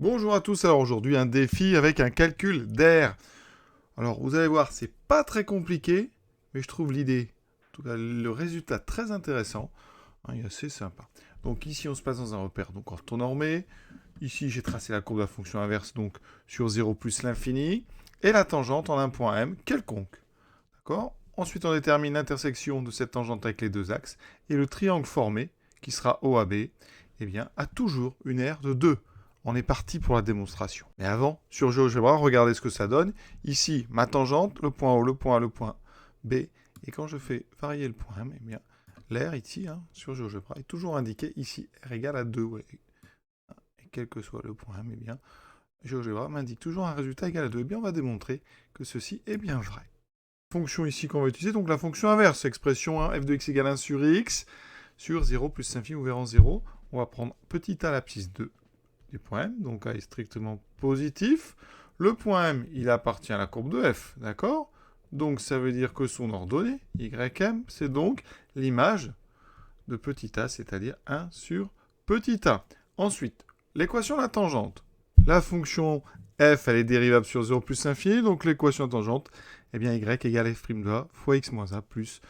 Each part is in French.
Bonjour à tous, alors aujourd'hui un défi avec un calcul d'air. Alors vous allez voir, c'est pas très compliqué, mais je trouve l'idée, en tout cas le résultat très intéressant, il est assez sympa. Donc ici on se passe dans un repère donc orthonormé, ici j'ai tracé la courbe de la fonction inverse donc sur 0 plus l'infini, et la tangente en un point M quelconque. D'accord ? Ensuite on détermine l'intersection de cette tangente avec les deux axes, et le triangle formé, qui sera OAB, eh bien, a toujours une aire de 2. On est parti pour la démonstration. Mais avant, sur GeoGebra, regardez ce que ça donne. Ici, ma tangente, le point O, le point A, le point B. Et quand je fais varier le point M, eh bien, l'aire ici, sur GeoGebra, est toujours indiqué ici, R égale à 2. Ouais. Et quel que soit le point M, eh bien, GeoGebra m'indique toujours un résultat égal à 2. Eh bien, on va démontrer que ceci est bien vrai. Fonction ici qu'on va utiliser, donc la fonction inverse, expression f de x égale 1 sur x, sur 0 plus l'infini ouvert en 0. On va prendre petit a l'abscisse 2 du point M, donc A est strictement positif. Le point M, il appartient à la courbe de f, d'accord? Donc ça veut dire que son ordonnée, ym, c'est donc l'image de petit a, c'est-à-dire 1 sur petit a. Ensuite, l'équation de la tangente. La fonction f, elle est dérivable sur 0 plus l'infini, donc l'équation de tangente, eh bien y égale f' de a fois x moins a plus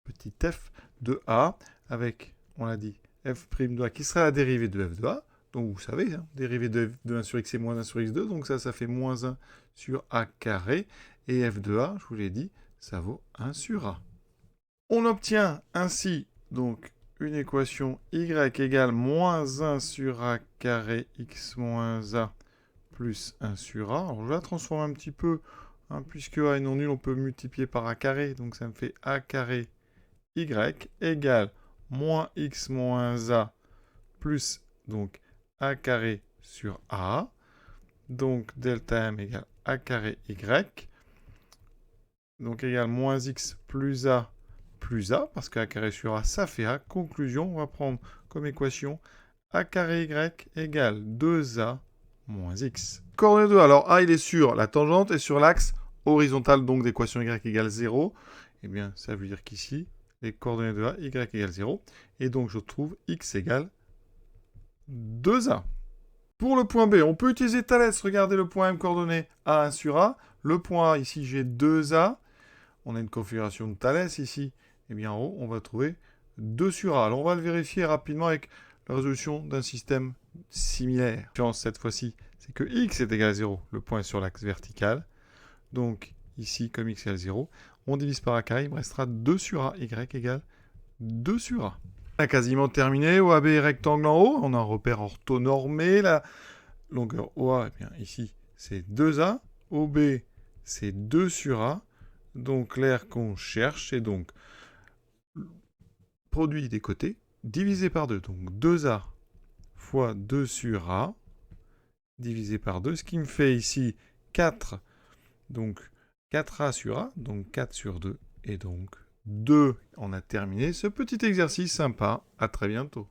petit f de a, avec, on l'a dit, f' de a qui sera la dérivée de f de a. Donc vous savez, dérivée de 1 sur x c'est moins 1 sur x2, donc ça fait moins 1 sur a carré. Et f de a, je vous l'ai dit, ça vaut 1 sur a. On obtient ainsi donc une équation y égale moins 1 sur a carré x moins a plus 1 sur a. Alors je vais la transformer un petit peu, puisque a est non nul, on peut multiplier par a carré, donc ça me fait a carré y égale moins x moins a plus donc a carré sur a. Donc delta m égale a carré y. Donc égale moins x plus a, parce que a carré sur a, ça fait a. Conclusion, on va prendre comme équation a carré y égale 2a moins x. Coordonnée 2, alors a il est sur la tangente et sur l'axe horizontal, donc d'équation y égale 0. Eh bien, ça veut dire qu'ici, les coordonnées de a, y égale 0. Et donc, je trouve x égale 2a. Pour le point B, on peut utiliser Thalès. Regardez le point M coordonné A1 sur A. Le point A, ici, j'ai 2A. On a une configuration de Thalès ici. Et bien, en haut, on va trouver 2 sur A. Alors, on va le vérifier rapidement avec la résolution d'un système similaire. Cette fois-ci, c'est que x est égal à 0. Le point est sur l'axe vertical. Donc, ici, comme x égale 0, on divise par a carré, il me restera 2 sur a, y égale 2 sur a. On a quasiment terminé. OAB est rectangle en haut. On a un repère orthonormé. La longueur OA, eh bien, ici, c'est 2A. OB, c'est 2 sur A. Donc, l'aire qu'on cherche, c'est donc produit des côtés divisé par 2. Donc, 2A fois 2 sur A divisé par 2. Ce qui me fait ici 4. Donc, 4A sur A. Donc, 4 sur 2. Et donc, 2. On a terminé ce petit exercice sympa. À très bientôt.